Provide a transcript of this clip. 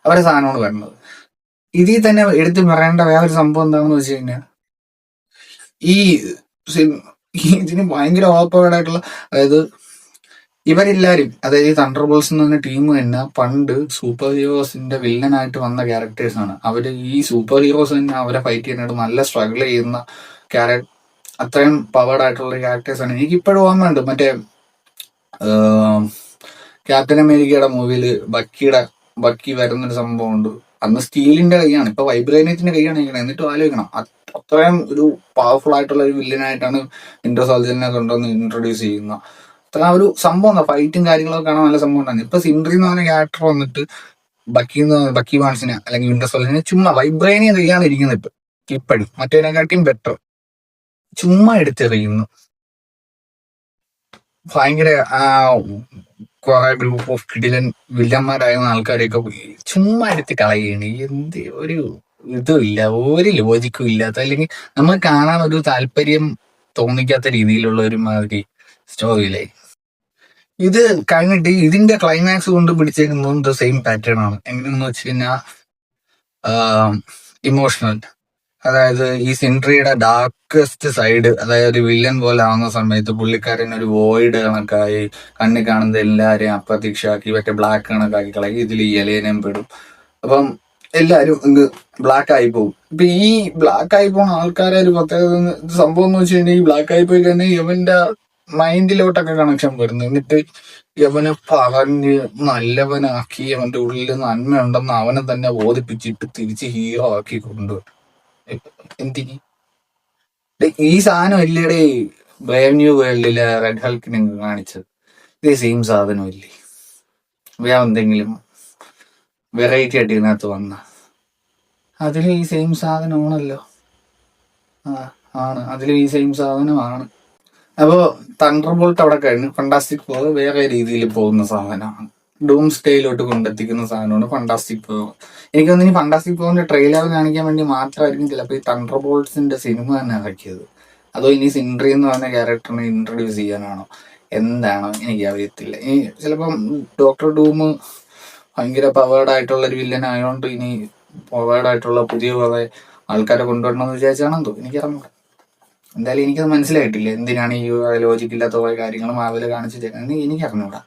അവരെ സാധനമാണ് വരുന്നത്. ഇതിൽ തന്നെ എടുത്ത് പറയേണ്ട വേറൊരു സംഭവം എന്താണെന്ന് വെച്ച് കഴിഞ്ഞാൽ, ഈ ഇതിന് ഭയങ്കര ഓവർപവേർഡ് ആയിട്ടുള്ള, അതായത് ഇവരെല്ലാരും, അതായത് ഈ തണ്ടർ ബോൾസ് എന്ന് പറഞ്ഞ ടീം തന്നെ പണ്ട് സൂപ്പർ ഹീറോസിന്റെ വില്ലനായിട്ട് വന്ന ക്യാരക്ടേഴ്സ് ആണ്. അവര് ഈ സൂപ്പർ ഹീറോസ് തന്നെ അവരെ ഫൈറ്റ് ചെയ്യാനായിട്ട് നല്ല സ്ട്രഗിൾ ചെയ്യുന്ന അത്രയും പവേർഡ് ആയിട്ടുള്ള ക്യാരക്ടേഴ്സ് ആണ്. എനിക്ക് ഇപ്പോഴും ഓർമ്മയുണ്ട്, മറ്റേ ക്യാപ്റ്റൻ അമേരിക്കയുടെ മൂവിയിൽ ബക്കി വരുന്നൊരു സംഭവം ഉണ്ട്. അന്ന് സ്റ്റീലിന്റെ കൈയാണ്, ഇപ്പൊ വൈബ്രേനിയത്തിന്റെ കൈയാണ് ഇരിക്കണം. എന്നിട്ടും ആലോചിക്കണം, അത്രയും ഒരു പവർഫുൾ ആയിട്ടുള്ള ഒരു വില്ലനായിട്ടാണ് വിന്റർ സോൾജറിനെ കൊണ്ടുവന്ന് ഇൻട്രൊഡ്യൂസ് ചെയ്യുന്നത്. അത്ര ഒരു സംഭവം, ഫൈറ്റും കാര്യങ്ങളൊക്കെ കാണാൻ നല്ല സംഭവം ഉണ്ടായിരുന്നു. ഇപ്പൊ സിൻഡ്രി എന്ന് പറഞ്ഞ ക്യാരക്ടർ വന്നിട്ട് ബക്കി ബാൻസിനെ അല്ലെങ്കിൽ വിന്റർ സോൾജറിനെ ചുമ്മാ വൈബ്രേനിയം കൈയാണ് ഇരിക്കുന്നത്. ഇപ്പോഴും മറ്റേതിനെക്കാട്ടിയും ബെറ്റർ ചുമ്മാ എടുത്തെറിയുന്നു. ഭയങ്കര കുറെ ഗ്രൂപ്പ് ഓഫ് കിടിലൻ വില്ലന്മാരായിരുന്ന ആൾക്കാരെയൊക്കെ ചുമ്മാ എടുത്ത് കളയുകയാണ്. എന്ത് ഒരു ഇതും ഇല്ല, ഒരു ലോജിക്കും ഇല്ലാത്ത, അല്ലെങ്കിൽ നമ്മൾ കാണാൻ ഒരു താല്പര്യം തോന്നിക്കാത്ത രീതിയിലുള്ള ഒരു മാതിരി സ്റ്റോറിയിലെ ഇത് കഴിഞ്ഞിട്ട് ഇതിന്റെ ക്ലൈമാക്സ് കൊണ്ട് പിടിച്ചേക്കുന്നത് സെയിം പാറ്റേൺ ആണ്. എങ്ങനെയെന്ന് വെച്ച് കഴിഞ്ഞാൽ ഇമോഷണൽ, അതായത് ഈ സിൻട്രിയുടെ ഡാർക്കസ്റ്റ് സൈഡ്, അതായത് ഒരു വില്ലൻ പോലെ ആവുന്ന സമയത്ത് പുള്ളിക്കാരൻ ഒരു വോയിഡ് കണക്കായി കണ്ണി കാണുന്ന എല്ലാരെയും അപ്രത്യക്ഷമാക്കി മറ്റേ ബ്ലാക്ക് കണക്കാക്കി കളയും. ഇതിൽ ഈ എലേനം പെടും. അപ്പം എല്ലാരും ബ്ലാക്ക് ആയി പോകും. ഇപ്പൊ ഈ ബ്ലാക്ക് ആയി പോകുന്ന ആൾക്കാരെ ഒരു പ്രത്യേകത സംഭവം എന്ന് വെച്ച് കഴിഞ്ഞാൽ, ഈ ബ്ലാക്ക് ആയി പോയി കഴിഞ്ഞാൽ ഇവന്റെ മൈൻഡിലോട്ടൊക്കെ കണക്ഷൻ വരുന്നു. എന്നിട്ട് ഇവനെ പറഞ്ഞ് നല്ലവനാക്കി അവന്റെ ഉള്ളിൽ നന്മയുണ്ടെന്ന് അവനെ തന്നെ ബോധിപ്പിച്ചിട്ട് തിരിച്ച് ഹീറോ ആക്കി കൊണ്ടുവരും. എന്തിന് ഈ സാധനം ഇല്ലേടെ ബ്രേവ് ന്യൂ വേൾഡിലെ റെഡ് ഹൾക്കിനെ കാണിച്ചത്? ഇത് സെയിം സാധനം ഇല്ലേ? വേറെ എന്തെങ്കിലും വെറൈറ്റി ആയിട്ട് ഇതിനകത്ത് വന്ന അതിൽ ഈ സെയിം സാധനമാണല്ലോ. ആണ്, അതിലും ഈ സെയിം സാധനമാണ്. അപ്പോൾ തണ്ടർ ബോൾട്ട് അവിടെ കഴിഞ്ഞു. ഫണ്ടാസ്റ്റിക് ഫോർ വേറെ രീതിയിൽ പോകുന്ന സാധനമാണ്, ഡൂം സ്റ്റേയിലോട്ട് കൊണ്ടെത്തിക്കുന്ന സാധനമാണ് ഫണ്ടാസ്റ്റിക് ഫോർ. എനിക്ക് തോന്നുന്നു ഈ ഫണ്ടാസ്റ്റിക് ഫോറിന്റെ ട്രെയിലർ കാണിക്കാൻ വേണ്ടി മാത്രമായിരിക്കും ചിലപ്പോൾ ഈ തണ്ടർ ബോൾട്സിന്റെ സിനിമ തന്നെ ഇറക്കിയത്. അതോ ഇനി സിൻഡ്രി എന്ന് പറഞ്ഞ ക്യാരക്ടറിനെ ഇൻട്രൊഡ്യൂസ് ചെയ്യാനാണോ എന്താണോ എനിക്ക് അറിയത്തില്ല. ഇനി ചിലപ്പം ഡോക്ടർ ഡൂം ഭയങ്കര പവേർഡ് ആയിട്ടുള്ള ഒരു വില്ലൻ ആയതുകൊണ്ട് ഇനി പവേർഡ് ആയിട്ടുള്ള പുതിയ കുറെ ആൾക്കാരെ കൊണ്ടുവരണമെന്ന് വിചാരിച്ചാണെന്തോ എനിക്കറിഞ്ഞൂടാ. എന്തായാലും എനിക്കത് മനസ്സിലായിട്ടില്ല എന്തിനാണ് ഈ ലോജിക്കില്ലാത്ത കുറെ കാര്യങ്ങൾ മാവില് കാണിച്ചു തരുന്നത് എനിക്ക് അറിഞ്ഞൂടാ.